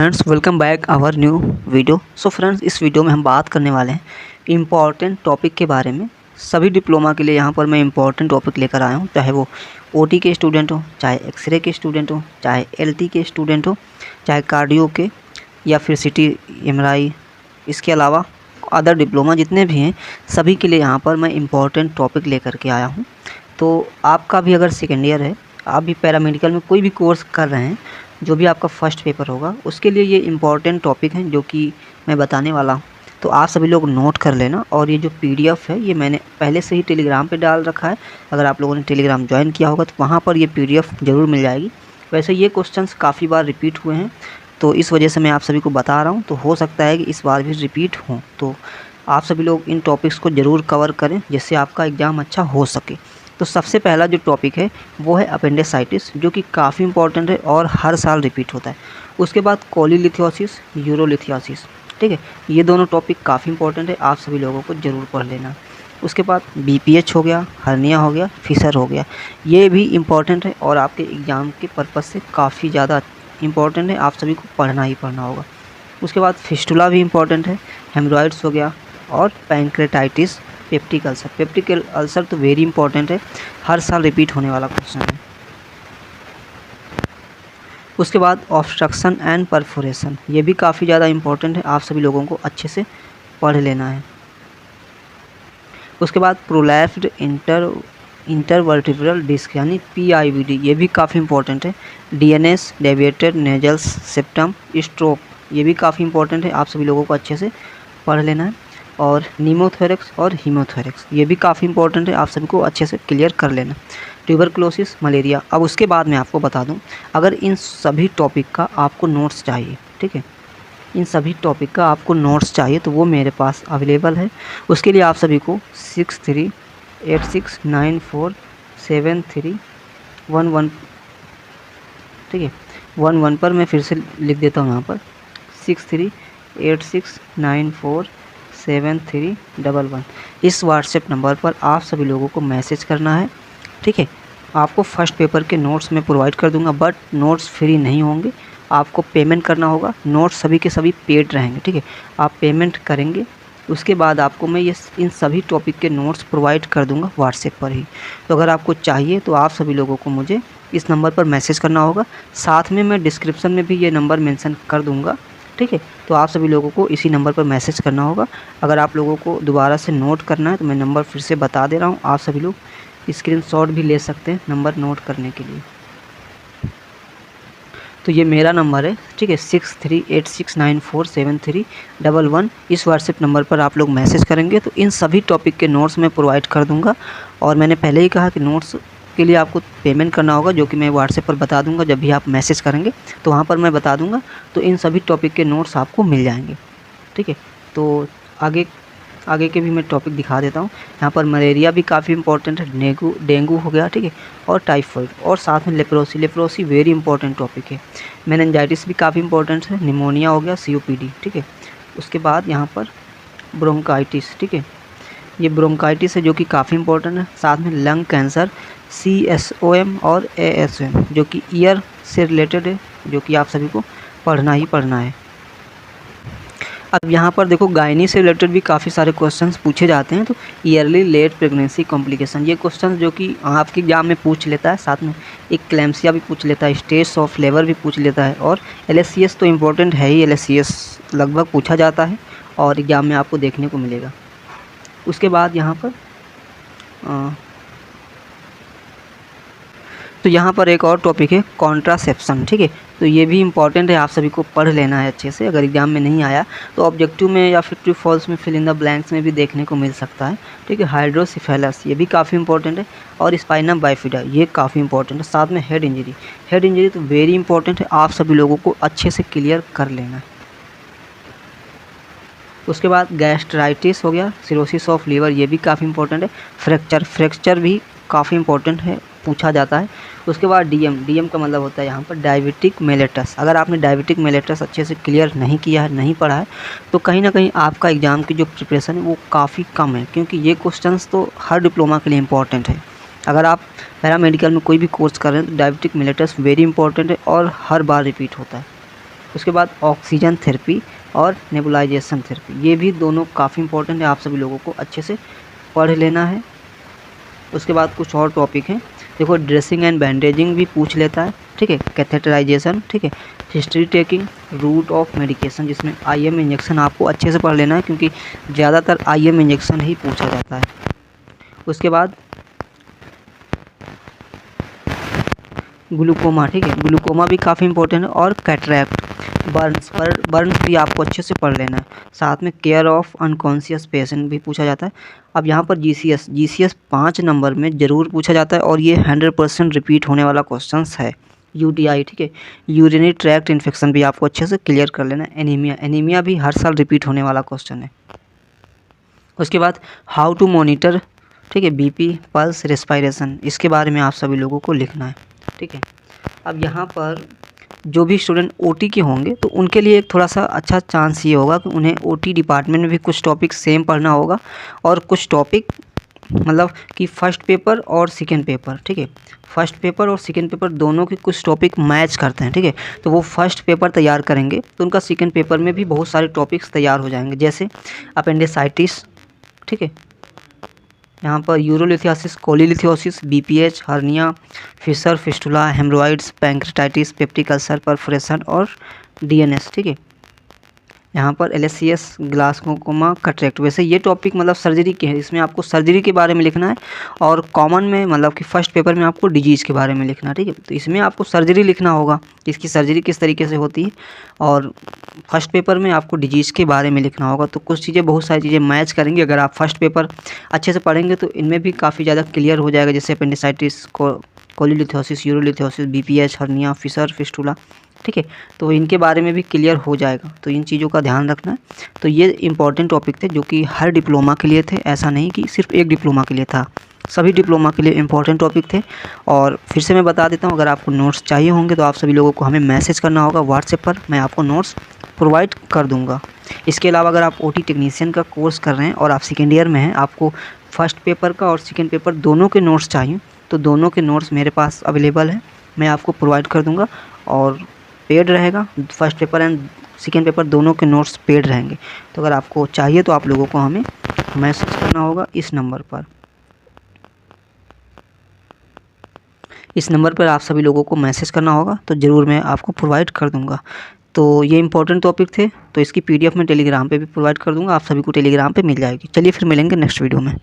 Friends welcome back our new video. So friends इस video में हम बात करने वाले हैं इम्पॉर्टेंट टॉपिक के बारे में। सभी डिप्लोमा के लिए यहाँ पर मैं इम्पॉर्टेंट टॉपिक लेकर आया हूँ, चाहे वो ओटी के स्टूडेंट हो, चाहे एक्सरे के स्टूडेंट हो, चाहे एलटी के स्टूडेंट हो, चाहे कार्डियो के या फिर सिटी एमआरआई, इसके अलावा अदर डिप्लोमा जितने भी हैं सभी के लिए यहाँ पर मैं इम्पॉर्टेंट टॉपिक लेकर के आया हूँ। तो आपका भी अगर सेकेंड ईयर है, आप भी पैरामेडिकल में कोई भी कोर्स कर रहे हैं, जो भी आपका फर्स्ट पेपर होगा उसके लिए ये इम्पॉर्टेंट टॉपिक हैं जो कि मैं बताने वाला हूँ। तो आप सभी लोग नोट कर लेना। और ये जो पीडीएफ है ये मैंने पहले से ही टेलीग्राम पे डाल रखा है। अगर आप लोगों ने टेलीग्राम ज्वाइन किया होगा तो वहाँ पर ये पीडीएफ ज़रूर मिल जाएगी। वैसे ये क्वेश्चंस काफ़ी बार रिपीट हुए हैं, तो इस वजह से मैं आप सभी को बता रहा हूँ। तो हो सकता है कि इस बार भी रिपीट हों, तो आप सभी लोग इन टॉपिक्स को ज़रूर कवर करें जिससे आपका एग्ज़ाम अच्छा हो सके। तो सबसे पहला जो टॉपिक है वो है अपेंडिसाइटिस, जो कि काफ़ी इंपॉर्टेंट है और हर साल रिपीट होता है। उसके बाद कोलीलिथियोसिस, यूरोलिथियोसिस, ठीक है, ये दोनों टॉपिक काफ़ी इंपॉर्टेंट है, आप सभी लोगों को ज़रूर पढ़ लेना। उसके बाद बीपीएच हो गया, हर्निया हो गया, फिशर हो गया, ये भी इम्पॉर्टेंट है और आपके एग्ज़ाम के पर्पज़ से काफ़ी ज़्यादा इम्पॉर्टेंट है, आप सभी को पढ़ना ही पढ़ना होगा। उसके बाद फिस्टुला भी इम्पॉर्टेंट है, हेमरॉइड्स हो गया, और pancreatitis, peptic ulcer. Peptic ulcer तो वेरी इंपॉर्टेंट है, हर साल रिपीट होने वाला क्वेश्चन है। उसके बाद ऑब्स्ट्रक्शन एंड परफोरेशन, ये भी काफ़ी ज़्यादा इंपॉर्टेंट है, आप सभी लोगों को अच्छे से पढ़ लेना है। उसके बाद प्रोलैप्स्ड इंटरवर्टिब्रल डिस्क यानी PIVD, ये भी काफ़ी इंपॉर्टेंट है। DNS, deviated nasal septum, stroke, ये भी काफ़ी इंपॉर्टेंट है, आप सभी लोगों को अच्छे से पढ़ लेना है। और नीमोथोरेक्स और हीमोथोरेक्स, ये भी काफ़ी इंपॉर्टेंट है, आप सभी को अच्छे से क्लियर कर लेना। Tuberculosis, malaria. अब उसके बाद मैं आपको बता दूं, अगर इन सभी टॉपिक का आपको नोट्स चाहिए, ठीक है, इन सभी टॉपिक का आपको नोट्स चाहिए तो वो मेरे पास अवेलेबल है। उसके लिए आप सभी को 6386947311, ठीक है, 11 पर मैं फिर से लिख देता हूँ यहाँ पर 6386947311। इस व्हाट्सएप नंबर पर आप सभी लोगों को मैसेज करना है, ठीक है। आपको फर्स्ट पेपर के नोट्स मैं प्रोवाइड कर दूंगा, बट नोट्स फ्री नहीं होंगे, आपको पेमेंट करना होगा। नोट्स सभी के सभी पेड रहेंगे, ठीक है, आप पेमेंट करेंगे, उसके बाद आपको मैं ये इन सभी टॉपिक के नोट्स प्रोवाइड कर दूंगा व्हाट्सएप पर ही। तो अगर आपको चाहिए तो आप सभी लोगों को मुझे इस नंबर पर मैसेज करना होगा, साथ में मैं डिस्क्रिप्शन में भी ये नंबर मेंशन कर दूंगा, ठीक है। तो आप सभी लोगों को इसी नंबर पर मैसेज करना होगा। अगर आप लोगों को दोबारा से नोट करना है तो मैं नंबर फिर से बता दे रहा हूँ, आप सभी लोग स्क्रीनशॉट भी ले सकते हैं नंबर नोट करने के लिए। तो ये मेरा नंबर है, ठीक है, 6386947311। इस व्हाट्सएप नंबर पर आप लोग मैसेज करेंगे तो इन सभी टॉपिक के नोट्स मैं प्रोवाइड कर दूंगा। और मैंने पहले ही कहा कि नोट्स के लिए आपको पेमेंट करना होगा, जो कि मैं व्हाट्सएप पर बता दूंगा। जब भी आप मैसेज करेंगे तो वहाँ पर मैं बता दूंगा, तो इन सभी टॉपिक के नोट्स आपको मिल जाएंगे, ठीक है। तो आगे के भी मैं टॉपिक दिखा देता हूँ। यहाँ पर मलेरिया भी काफ़ी इंपॉर्टेंट है, डेंगू हो गया, ठीक है, और टाइफाइड, और साथ में लेप्रोसी वेरी इंपॉर्टेंट टॉपिक है। मेनिंजाइटिस भी काफ़ी इंपॉर्टेंट है, निमोनिया हो गया, COPD, ठीक है। उसके बाद यहाँ पर ब्रोंकाइटिस, ठीक है, ये ब्रोंकाइटिस है जो कि काफ़ी इंपॉर्टेंट है। साथ में लंग कैंसर, CSOM और ASM, जो कि ईयर से रिलेटेड है, जो कि आप सभी को पढ़ना ही पढ़ना है। अब यहाँ पर देखो, गायनी से रिलेटेड भी काफ़ी सारे क्वेश्चंस पूछे जाते हैं। तो ईयरली लेट प्रेगनेंसी कॉम्प्लिकेशन, ये क्वेश्चन जो कि आपके एग्जाम में पूछ लेता है, साथ में एक क्लैम्सिया भी पूछ लेता है, स्टेज ऑफ लेबर भी पूछ लेता है, और LSCS तो इम्पोर्टेंट है ही, LSCS लगभग पूछा जाता है और एग्ज़ाम में आपको देखने को मिलेगा। उसके बाद यहाँ पर तो यहाँ पर एक और टॉपिक है कॉन्ट्रासेप्शन, ठीक है, तो ये भी इंपॉर्टेंट है, आप सभी को पढ़ लेना है अच्छे से। अगर एग्जाम में नहीं आया तो ऑब्जेक्टिव में या फिर ट्रू फॉल्स में फिल इन द ब्लैंक्स में भी देखने को मिल सकता है, ठीक है। हाइड्रोसिफेलस, ये भी काफ़ी इंपॉर्टेंट है, और स्पाइना बाइफिडा, ये काफ़ी इंपॉर्टेंट है। साथ में हेड इंजरी तो वेरी इंपॉर्टेंट है, आप सभी लोगों को अच्छे से क्लियर कर लेना है। उसके बाद गैस्ट्राइटिस हो गया, सिरोसिस ऑफ लीवर, ये भी काफ़ी इंपॉर्टेंट है। फ्रैक्चर भी काफ़ी इंपॉर्टेंट है, पूछा जाता है। उसके बाद डीएम का मतलब होता है यहाँ पर डायबिटिक मेलेटस। अगर आपने डायबिटिक मेलेटस अच्छे से क्लियर नहीं किया है, नहीं पढ़ा है, तो कहीं ना कहीं आपका एग्ज़ाम की जो प्रिपरेशन है वो काफ़ी कम है, क्योंकि ये क्वेश्चंस तो हर डिप्लोमा के लिए इंपॉर्टेंट है। अगर आप पैरामेडिकल में कोई भी कोर्स कर रहे हैं तो डायबिटिक मेलेटस वेरी इंपॉर्टेंट है और हर बार रिपीट होता है। उसके बाद ऑक्सीजन थेरेपी और नेबुलाइजेशन थेरेपी, ये भी दोनों काफ़ी इंपॉर्टेंट है, आप सभी लोगों को अच्छे से पढ़ लेना है। उसके बाद कुछ और टॉपिक हैं, देखो ड्रेसिंग एंड बैंडेजिंग भी पूछ लेता है, ठीक है, कैथेटराइजेशन, ठीक है, history taking, route of medication, जिसमें आईएम इंजेक्शन आपको अच्छे से पढ़ लेना है क्योंकि ज़्यादातर आईएम इंजेक्शन ही पूछा जाता है। उसके बाद ग्लूकोमा, ठीक है, ग्लूकोमा भी काफ़ी इंपॉर्टेंट है, और कैटरैक्ट, बर्न्स भी आपको अच्छे से पढ़ लेना है। साथ में केयर ऑफ अनकॉन्शियस पेशेंट भी पूछा जाता है। अब यहाँ पर जीसीएस 5 नंबर में ज़रूर पूछा जाता है और ये 100% रिपीट होने वाला क्वेश्चन है। यूटीआई, ठीक है, यूरिनरी ट्रैक्ट इन्फेक्शन भी आपको अच्छे से क्लियर कर लेना है। एनीमिया भी हर साल रिपीट होने वाला क्वेश्चन है। उसके बाद हाउ टू मॉनिटर, ठीक है, बीपी, पल्स, रेस्पिरेशन, इसके बारे में आप सभी लोगों को लिखना है, ठीक है। अब यहाँ पर जो भी स्टूडेंट ओटी के होंगे तो उनके लिए एक थोड़ा सा अच्छा चांस ये होगा कि उन्हें ओटी डिपार्टमेंट में भी कुछ टॉपिक सेम पढ़ना होगा और कुछ टॉपिक मतलब कि फर्स्ट पेपर और सेकेंड पेपर, ठीक है, फर्स्ट पेपर और सेकेंड पेपर दोनों के कुछ टॉपिक मैच करते हैं, ठीक है। तो वो फर्स्ट पेपर तैयार करेंगे तो उनका सेकेंड पेपर में भी बहुत सारे टॉपिक्स तैयार हो जाएंगे, जैसे अपेंडिसाइटिस, ठीक है, यहाँ पर urolithiasis, cholelithiasis, BPH, hernia, fissure, fistula, haemorrhoids, pancreatitis, peptic ulcer, perforation और डीएनएस, ठीक है। यहाँ पर एलएससीएस, ग्लासकोमा, कैटरेक्ट, वैसे ये टॉपिक मतलब सर्जरी के हैं, इसमें आपको सर्जरी के बारे में लिखना है और कॉमन में मतलब कि फर्स्ट पेपर में आपको डिजीज़ के बारे में लिखना है, ठीक है। तो इसमें आपको सर्जरी लिखना होगा कि इसकी सर्जरी किस तरीके से होती है, और फर्स्ट पेपर में आपको डिजीज़ के बारे में लिखना होगा। तो कुछ चीज़ें, बहुत सारी चीज़ें मैच करेंगी अगर आप फर्स्ट पेपर अच्छे से पढ़ेंगे तो इनमें भी काफ़ी ज़्यादा क्लियर हो जाएगा, जैसे appendicitis, cholelithiasis, urolithiasis, BPH, hernia, fissure, fistula, ठीक है। तो इनके बारे में भी क्लियर हो जाएगा, तो इन चीज़ों का ध्यान रखना है। तो ये इंपॉर्टेंट टॉपिक थे जो कि हर डिप्लोमा के लिए थे, ऐसा नहीं कि सिर्फ एक डिप्लोमा के लिए था, सभी डिप्लोमा के लिए इंपॉर्टेंट टॉपिक थे। और फिर से मैं बता देता हूँ, अगर आपको नोट्स चाहिए होंगे तो आप सभी लोगों को हमें मैसेज करना होगा व्हाट्सएप पर, मैं आपको नोट्स प्रोवाइड कर दूँगा। इसके अलावा अगर आप ओटी टेक्नीशियन का कोर्स कर रहे हैं और आप सेकेंड ईयर में हैं, आपको फर्स्ट पेपर का और सेकेंड पेपर दोनों के नोट्स चाहिए तो दोनों के नोट्स मेरे पास अवेलेबल है, मैं आपको प्रोवाइड कर दूँगा और पेड रहेगा। First paper and second paper दोनों के नोट्स पेड रहेंगे। तो अगर आपको चाहिए तो आप लोगों को हमें मैसेज करना होगा इस नंबर पर। इस नंबर पर आप सभी लोगों को मैसेज करना होगा तो ज़रूर मैं आपको प्रोवाइड कर दूंगा। तो ये इंपॉर्टेंट टॉपिक थे, तो इसकी पीडीएफ मैं टेलीग्राम पे भी प्रोवाइड कर दूंगा, आप सभी को टेलीग्राम पे मिल जाएगी। चलिए फिर मिलेंगे नेक्स्ट वीडियो में।